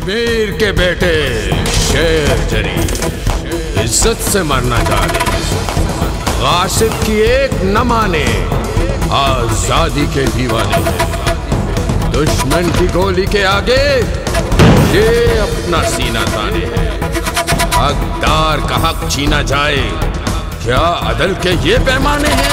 कश्मीर के बेटे शेर जरी इज्जत से मरना जाने, गासिब की एक न माने, आजादी के दीवाने हैं। दुश्मन की गोली के आगे ये अपना सीना ताने हैं। हकदार का हक छीना जाए, क्या अदल के ये पैमाने हैं?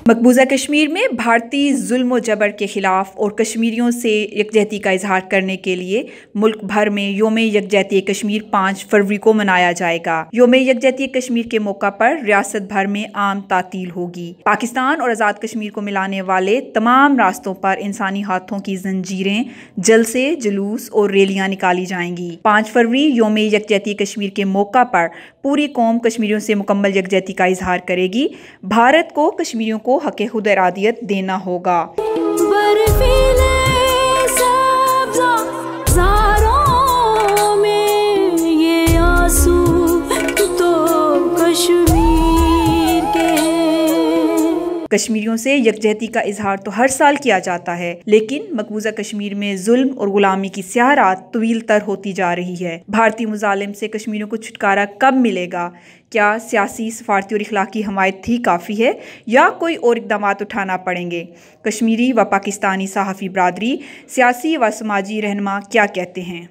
मकबूजा कश्मीर में भारतीय जुल्म व जबर के खिलाफ और कश्मीरियों से यकजहती का इजहार करने के लिए मुल्क भर में योम यकजहती कश्मीर 5 फरवरी को मनाया जाएगा। योम यकजहती कश्मीर के मौका पर रियासत भर में आम तातील होगी। पाकिस्तान और आज़ाद कश्मीर को मिलाने वाले तमाम रास्तों पर इंसानी हाथों की जंजीरें, जलसे, जुलूस और रैलियां निकाली जाएंगी। 5 फरवरी योम यकजहती कश्मीर के मौका पर पूरी कौम कश्मीरियों से मुकम्मल यकजहती का इजहार करेगी। भारत को कश्मीरियों को हक़ खुद इरादियत देना होगा। कश्मीरियों से यकजहती का इजहार तो हर साल किया जाता है, लेकिन मकबूजा कश्मीर में जुल्म और गुलामी की स्याह रात तवील तर होती जा रही है। भारतीय मुजालिम से कश्मीरियों को छुटकारा कब मिलेगा? क्या सियासी, सफारती और इखलाकी हमायत ही काफ़ी है या कोई और इक़दाम उठाना पड़ेंगे? कश्मीरी व पाकिस्तानी सहाफ़ी बरादरी, सियासी व समाजी रहनुमा क्या कहते हैं?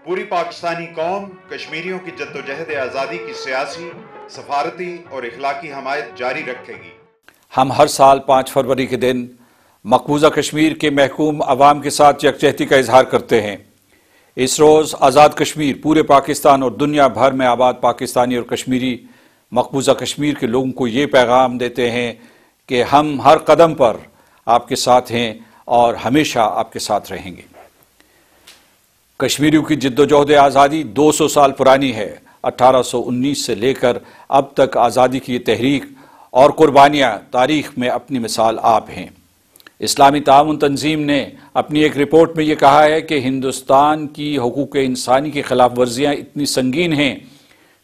पूरी पाकिस्तानी कौम कश्मीरियों की जद्दोजहद आज़ादी की सियासी, सफारती और इखलाकी हमायत जारी रखेगी। हम हर साल 5 फरवरी के दिन मकबूजा कश्मीर के महकूम अवाम के साथ यकजहती का इजहार करते हैं। इस रोज़ आज़ाद कश्मीर पूरे पाकिस्तान और दुनिया भर में आबाद पाकिस्तानी और कश्मीरी मकबूजा कश्मीर के लोगों को ये पैगाम देते हैं कि हम हर कदम पर आपके साथ हैं और हमेशा आपके साथ रहेंगे। कश्मीरियों की जद्दोजहद आज़ादी 200 साल पुरानी है। 1819 से लेकर अब तक आज़ादी की तहरीक और कुर्बानियाँ तारीख़ में अपनी मिसाल आप हैं। इस्लामी ताउन तंजीम ने अपनी एक रिपोर्ट में ये कहा है कि हिंदुस्तान की हुकूक इंसानी की खिलाफ वर्जियाँ इतनी संगीन हैं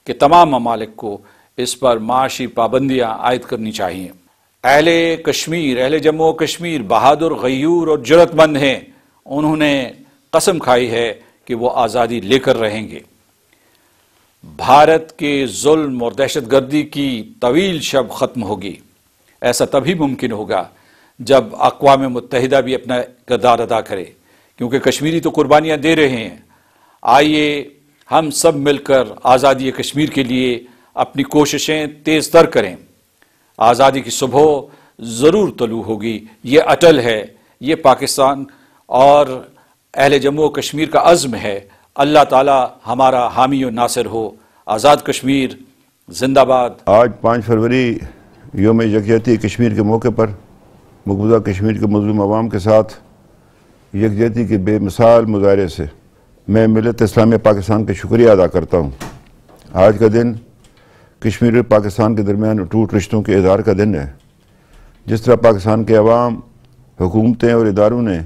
कि तमाम ममालिक को इस पर माशी पाबंदियाँ आयद करनी चाहिए। अहले कश्मीर, अहले जम्मू कश्मीर बहादुर, गयूर और जुर्रतमंद हैं। उन्होंने कसम खाई है कि वो आज़ादी लेकर रहेंगे। भारत के जुल्म और दहशतगर्दी की तवील शब ख़त्म होगी। ऐसा तभी मुमकिन होगा जब अक़वाम मुत्तहिदा भी अपना किरदार अदा करे, क्योंकि कश्मीरी तो कुर्बानियाँ दे रहे हैं। आइए हम सब मिलकर आज़ादी कश्मीर के लिए अपनी कोशिशें तेज़ तर करें। आज़ादी की सुबह ज़रूर तलू होगी, ये अटल है। ये पाकिस्तान और अहले जम्मू कश्मीर का अज़्म है। अल्लाह ताला हमारा हामी और नासिर हो। आज़ाद कश्मीर जिंदाबाद। आज 5 फरवरी योम यकजहती कश्मीर के मौके पर मकबूजा कश्मीर के मज़लूम अवाम के साथ यकजहती के बेमिसाल मुजाहरे से मैं मिल्लत इस्लामी पाकिस्तान का शुक्रिया अदा करता हूँ। आज का दिन कश्मीर और पाकिस्तान के दरमियान टूट रिश्तों के इज़हार का दिन है। जिस तरह पाकिस्तान के अवाम, हुकूमतें और इदारों ने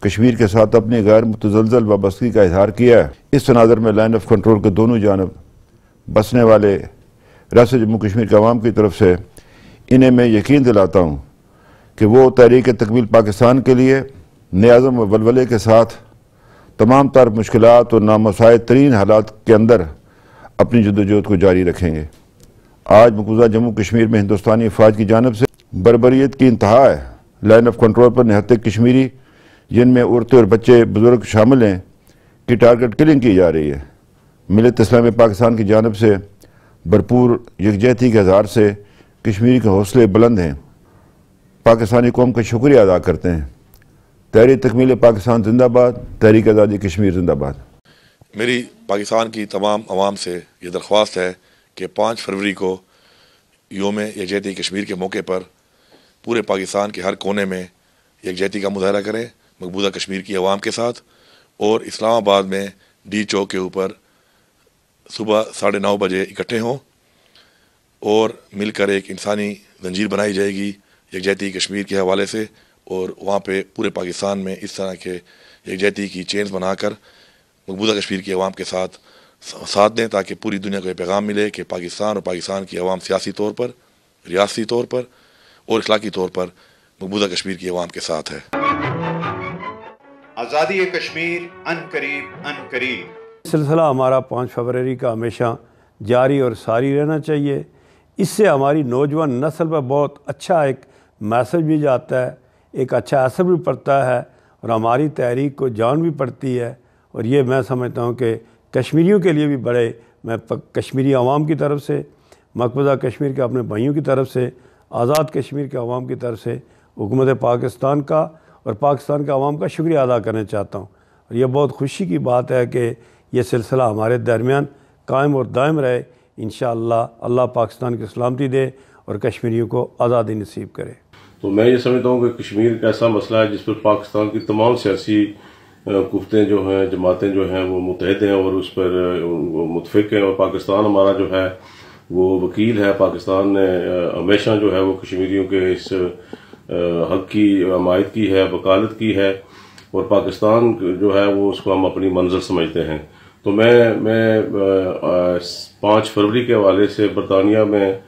कश्मीर के साथ अपनी गैर मुतज़लज़ल वाबस्तगी का इजहार किया है, इस तनाज़र में लाइन ऑफ कंट्रोल के दोनों जानब बसने वाले रियासत जम्मू कश्मीर के अवाम की तरफ से इन्हें मैं यकीन दिलाता हूँ कि वो तहरीक तकमील पाकिस्तान के लिए नियाज़म व वलवले के साथ तमाम तर मुश्किलात और नामुसाइद तरीन हालात के अंदर अपनी जद्दोजहद को जारी रखेंगे। आज मकबूजा जम्मू कश्मीर में हिंदुस्तानी फ़ौज की जानब से बर्बरियत की इंतहा है। लाइन ऑफ कंट्रोल पर निहत्ते कश्मीरी, जिनमें औरतें और बच्चे बुजुर्ग शामिल हैं, की टारगेट किलिंग की जा रही है। मिल्लत इस्लामी पाकिस्तान की जानब से भरपूर यकजहती के इज़हार से कश्मीरी के हौसले बुलंद हैं। पाकिस्तानी कौम का शुक्रिया अदा करते हैं। तहरीक तकमील पाकिस्तान जिंदाबाद, तहरीक आज़ादी कश्मीर जिंदाबाद। मेरी पाकिस्तान की तमाम अवाम से ये दरख्वास्त है कि 5 फरवरी को योम यकजहती कश्मीर के मौके पर पूरे पाकिस्तान के हर कोने में यकजहती का मुजाहरा करें मकबूजा कश्मीर की आवाम के साथ, और इस्लामाबाद में डी चौक के ऊपर सुबह 9:30 बजे इकट्ठे हों और मिलकर एक इंसानी जंजीर बनाई जाएगी यकजहती कश्मीर के हवाले से, और वहाँ पे पूरे पाकिस्तान में इस तरह के यकजहती की चेन्स बनाकर मकबूजा कश्मीर की आवाम के साथ साथ दें ताकि पूरी दुनिया को ये पैगाम मिले कि पाकिस्तान और पाकिस्तान की अवाम सियासी तौर पर, रियासती तौर पर और इखलाकी तौर पर मकबूजा कश्मीर की अवाम के साथ है। आज़ादी कश्मीर अन करीब। सिलसिला हमारा 5 फरवरी का हमेशा जारी और सारी रहना चाहिए। इससे हमारी नौजवान नस्ल पर बहुत अच्छा एक मैसेज भी जाता है, एक अच्छा असर भी पड़ता है और हमारी तहरीक को जान भी पड़ती है। और ये मैं समझता हूँ कि कश्मीरियों के लिए भी बड़े, मैं कश्मीरी आवाम की तरफ से, मकबूजा कश्मीर के अपने भाइयों की तरफ से, आज़ाद कश्मीर के आवाम की तरफ से हुकूमत पाकिस्तान का और पाकिस्तान के आवाम का शुक्रिया अदा करना चाहता हूँ। और यह बहुत खुशी की बात है कि यह सिलसिला हमारे दरमियान कायम और दायम रहे। इंशाअल्लाह अल्लाह पाकिस्तान की सलामती दे और कश्मीरियों को आज़ादी नसीब करे। तो मैं ये समझता हूँ कि कश्मीर एक ऐसा मसला है जिस पर पाकिस्तान की तमाम सियासी कुफ्तें जो हैं, जमातें जो हैं वो मुतहद हैं और उस पर मुतफिक हैं। और पाकिस्तान हमारा जो है वो वकील है। पाकिस्तान ने हमेशा जो है वो कश्मीरियों के इस हक की हमायत की है, वकालत की है और पाकिस्तान जो है वो उसको हम अपनी मंजिल समझते हैं। तो मैं 5 फरवरी के हवाले से बरतानिया में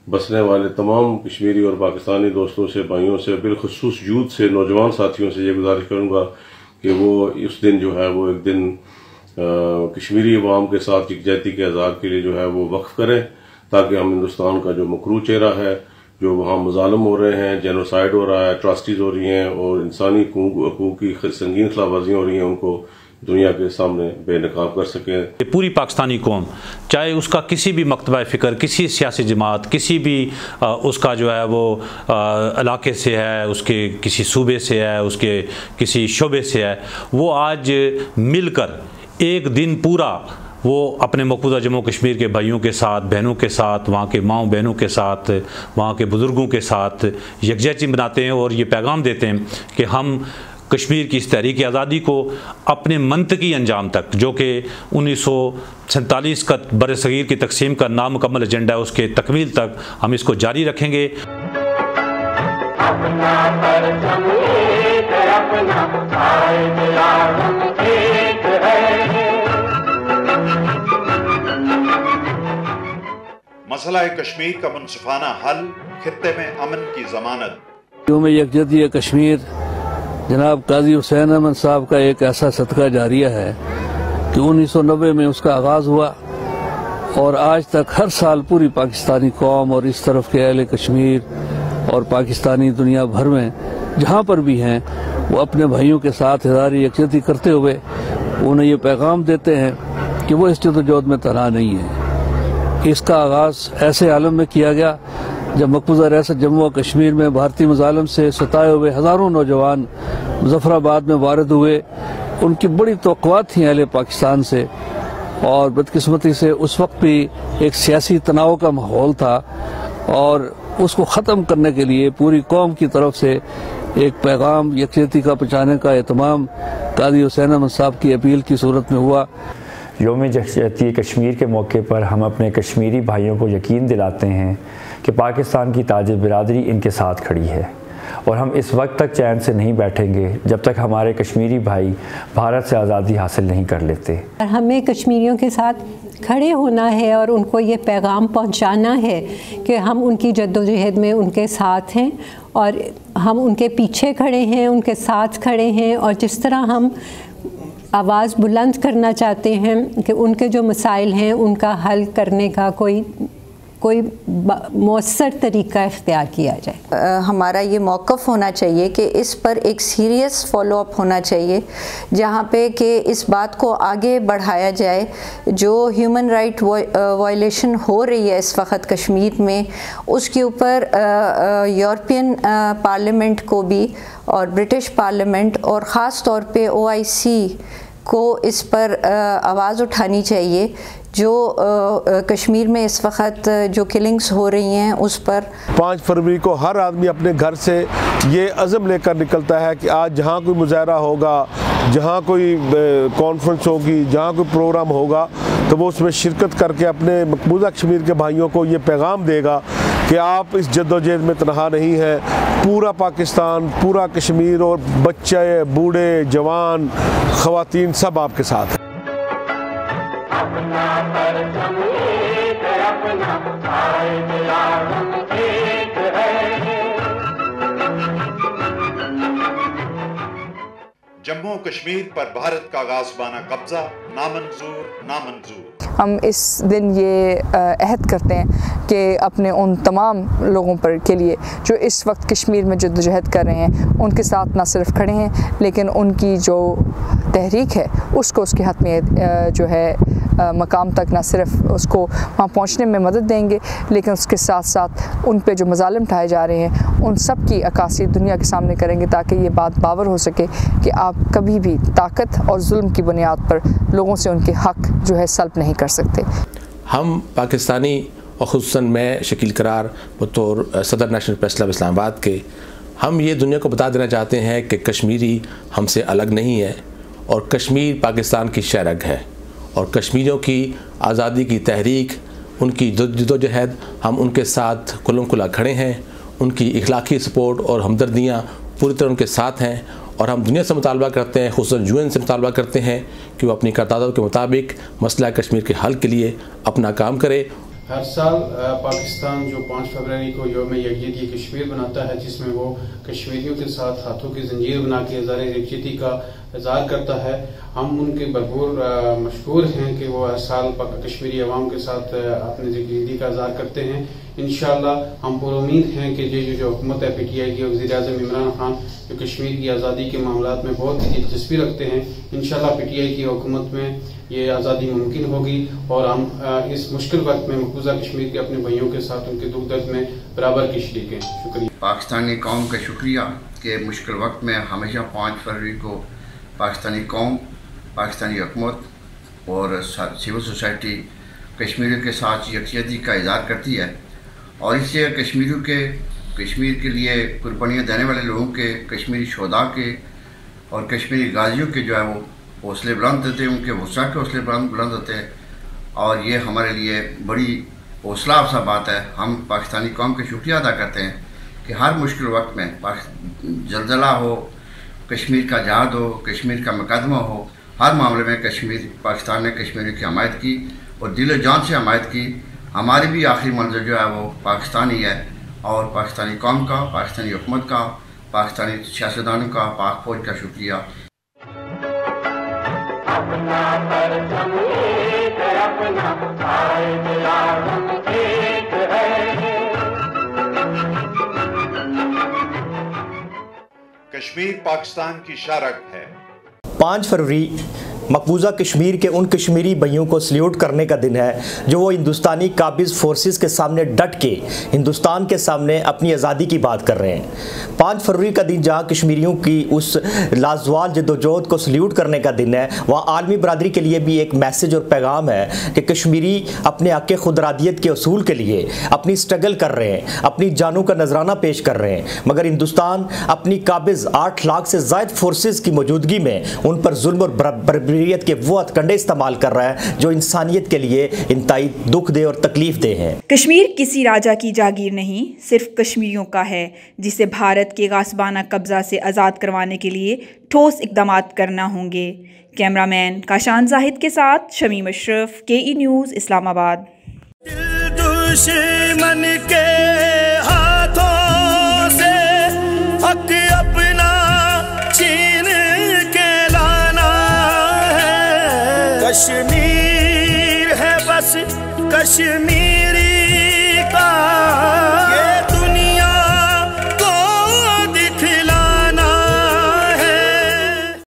बसने वाले तमाम कश्मीरी और पाकिस्तानी दोस्तों से, भाइयों से, बिलखुसूस यूथ से, नौजवान साथियों से ये गुजारिश करूँगा कि वो इस दिन जो है वो एक दिन कश्मीरी अवाम के साथ यकजहती के आज़ाद के लिए जो है वो वक्फ करें, ताकि हम हिंदुस्तान का जो मकरू चेहरा है, जो वहाँ मजालम हो रहे हैं, जेनोसाइड हो रहा है, अट्रॉसिटीज़ हो रही हैं और इंसानी हकूक़ की संगीन खिलाफ वर्जियाँ हो रही हैं, उनको दुनिया के सामने बेनकाब कर सकें। पूरी पाकिस्तानी कौम, चाहे उसका किसी भी मकतबा फ़िक्र, किसी सियासी जमात, किसी भी उसका जो है वो इलाके से है, उसके किसी सूबे से है, उसके किसी शोबे से है, वो आज मिलकर एक दिन पूरा वो अपने मकबूजा जम्मू कश्मीर के भाइयों के साथ, बहनों के साथ, वहाँ के माँ बहनों के साथ, वहाँ के बुज़ुर्गों के साथ यकजहती बनाते हैं और ये पैगाम देते हैं कि हम कश्मीर की इस तहरीक आज़ादी को अपने मंतकी अंजाम तक, जो कि 1947 का बरसगीर की तकसीम का नामुकम्मल एजेंडा है, उसके तकमील तक हम इसको जारी रखेंगे। मसला कश्मीर का मुनसिफाना हल, खित्ते में अमन की जमानत। यूम यकजहती कश्मीर जनाब काजी हुसैन अहमद साहब का एक ऐसा सदका जारिया है कि 1990 में उसका आगाज़ हुआ और आज तक हर साल पूरी पाकिस्तानी कौम और इस तरफ के अहले कश्मीर और पाकिस्तानी दुनिया भर में जहाँ पर भी हैं, वो अपने भाइयों के साथ इज़हार यकजहती करते हुए उन्हें ये पैगाम देते हैं कि वो इस जद्दोजहद में तनहा नहीं है। इसका आगाज़ ऐसे आलम में किया गया जब मकबूजा रियासत जम्मू और कश्मीर में भारतीय मज़ालिम से सताए हुए हज़ारों नौजवान मुज़फ़्फ़राबाद में वारिद हुए। उनकी बड़ी तवक्कुआत थी अहले पाकिस्तान से और बदकिस्मती से उस वक्त भी एक सियासी तनाव का माहौल था और उसको ख़त्म करने के लिए पूरी कौम की तरफ से एक पैगाम यकजहती का पहुँचाने का एहतमाम काजी हुसैन अहमद साहब की अपील की सूरत में हुआ। यौम यकजहती कश्मीर के मौके पर हम अपने कश्मीरी भाइयों को यकीन दिलाते हैं कि पाकिस्तान की ताज बिरादरी इनके साथ खड़ी है और हम इस वक्त तक चैन से नहीं बैठेंगे जब तक हमारे कश्मीरी भाई भारत से आज़ादी हासिल नहीं कर लेते। हमें कश्मीरियों के साथ खड़े होना है और उनको ये पैगाम पहुंचाना है कि हम उनकी जद्दोजहद में उनके साथ हैं और हम उनके पीछे खड़े हैं, उनके साथ खड़े हैं। और जिस तरह हम आवाज़ बुलंद करना चाहते हैं कि उनके जो मसाइल हैं उनका हल करने का कोई मौसर तरीका इख्तियार किया जाए। हमारा ये मौक़िफ़ होना चाहिए कि इस पर एक सीरियस फॉलो अप होना चाहिए, जहाँ पे कि इस बात को आगे बढ़ाया जाए जो ह्यूमन राइट वायलेशन हो रही है इस वक्त कश्मीर में, उसके ऊपर यूरोपियन पार्लियामेंट को भी और ब्रिटिश पार्लियामेंट और ख़ास तौर पे OIC को इस पर आवाज़ उठानी चाहिए। जो कश्मीर में इस वक्त जो किलिंग्स हो रही हैं उस पर 5 फरवरी को हर आदमी अपने घर से ये अज़म लेकर निकलता है कि आज जहाँ कोई मुज़ाहरा होगा, जहाँ कोई कॉन्फ्रेंस होगी, जहाँ कोई प्रोग्राम होगा, तो वो उसमें शिरकत करके अपने मकबूजा कश्मीर के भाइयों को ये पैगाम देगा कि आप इस जद्दोजहद में तनहा नहीं है। पूरा पाकिस्तान, पूरा कश्मीर और बच्चे, बूढ़े, जवान, ख़वातीन सब आपके साथ हैं। जम्मू कश्मीर पर भारत का गाज़बाना कब्जा नामंजूर नामंजूर। हम इस दिन ये अहद करते हैं कि अपने उन तमाम लोगों पर के लिए जो इस वक्त कश्मीर में जद्दोजहद कर रहे हैं उनके साथ ना सिर्फ खड़े हैं लेकिन उनकी जो तहरीक है उसको उसके हद में जो है मकाम तक ना सिर्फ उसको वहाँ पहुँचने में मदद देंगे लेकिन उसके साथ साथ उन पे जो मज़ालिम ढाए जा रहे हैं उन सब की अक्कासी दुनिया के सामने करेंगे ताकि ये बात बावर हो सके कि आप कभी भी ताकत और जुल्म की बुनियाद पर लोगों से उनके हक जो है सल्ब नहीं कर सकते। हम पाकिस्तानी और ख़ुसूसन मैं शकील करार बतौर सदर नेशनल प्रेस क्लब इस्लामाबाद के हम ये दुनिया को बता देना चाहते हैं कि कश्मीरी हमसे अलग नहीं है और कश्मीर पाकिस्तान की शहरग है और कश्मीरियों की आज़ादी की तहरीक उनकी जद्दोजहद हम उनके साथ कुल्लम खुला खड़े हैं। उनकी इखलाकी सपोर्ट और हमदर्दियाँ पूरी तरह उनके साथ हैं और हम दुनिया से मुतालबा करते हैं, ख़ुसूसन यूएन से मुतालबा करते हैं कि वो अपनी करारदादों के मुताबिक मसला कश्मीर के हल के लिए अपना काम करे। हर साल पाकिस्तान जो 5 फरवरी को यौम यकजहती कश्मीर बनाता है जिसमें वो कश्मीरियों के साथ हाथों की जंजीर बना के इज़हार यकजहती का इज़हार करता है। हम उनके भरपूर मशहूर हैं कि वो हर साल कश्मीरी अवाम के साथ अपनी यकजहती का इज़हार करते हैं। इंशाअल्लाह हम पूरी उम्मीद हैं कि जो हुकूमत है PTI की वज़ीर-ए-आज़म इमरान खान जो कश्मीर की आज़ादी के मामलात में बहुत ही दिलचस्पी रखते हैं, इंशाअल्लाह PTI की हुकूमत में ये आज़ादी मुमकिन होगी और हम इस मुश्किल वक्त में मकबूजा कश्मीर के अपने भाइयों के साथ उनके दुख दर्द में बराबर की शरीक हैं। शुक्रिया। पाकिस्तानी कौम का शुक्रिया कि मुश्किल वक्त में हमेशा 5 फरवरी को पाकिस्तानी कौम, पाकिस्तानी हुकूमत और सिविल सोसाइटी कश्मीरियों के साथ यकजहती का इज़हार करती है और इससे कश्मीर के लिए कुर्बानियाँ देने वाले लोगों के, कश्मीरी शोधा के और कश्मीरी गाजियों के जो है वो हौसले बुलंद होते हैं, उनके वसा के हौसले बुलंद होते हैं और ये हमारे लिए बड़ी हौसला अफजा बात है। हम पाकिस्तानी कौम का शुक्रिया अदा करते हैं कि हर मुश्किल वक्त में जलजला हो, कश्मीर का जहाद हो, कश्मीर का मुकदमा हो, हर मामले में पाकिस्तान ने कश्मीर की हमायत की और दिल जान से हमायत की। हमारी भी आखिरी मंजिल जो है वो पाकिस्तान ही है और पाकिस्तानी कौम का, पाकिस्तानी हुकूमत का, पाकिस्तानी सियासतदानों का, पाक फौज का शुक्रिया। कश्मीर पाकिस्तान की शहरग है। 5 फरवरी मकबूजा कश्मीर के उन कश्मीरी भाइयों को सल्यूट करने का दिन है जो वो हिंदुस्तानी काबिज फोर्सेस के सामने डट के हिंदुस्तान के सामने अपनी आज़ादी की बात कर रहे हैं। 5 फरवरी का दिन जहां कश्मीरियों की उस लाजवाल जद्दोजहद को सल्यूट करने का दिन है, वहाँ आलमी बरादरी के लिए भी एक मैसेज और पैगाम है कि कश्मीरी अपने हक़ खुदरादियत के असूल के लिए अपनी स्ट्रगल कर रहे हैं, अपनी जानों का नजराना पेश कर रहे हैं, मगर हिंदुस्तान अपनी काबिज 8 लाख से ज़ायद फोर्सेस की मौजूदगी में उन पर जुल्म और बर्बरियत के वो हथकंडे इस्तेमाल कर रहा है जो इंसानियत के लिए इंतहाई दुख दे और तकलीफ दे हैं। कश्मीर किसी राजा की जागीर नहीं, सिर्फ कश्मीरियों का है, जिसे भारत के गासबाना कब्जा से आज़ाद करवाने के लिए ठोस इक़दामात करना होंगे। कैमरामैन काशान जाहिद के साथ शमीम अशरफ, KE न्यूज़, इस्लामाबाद। दुश्मन के हाथों से हक अपना छीन के लाना है। कश्मीर है बस कश्मीर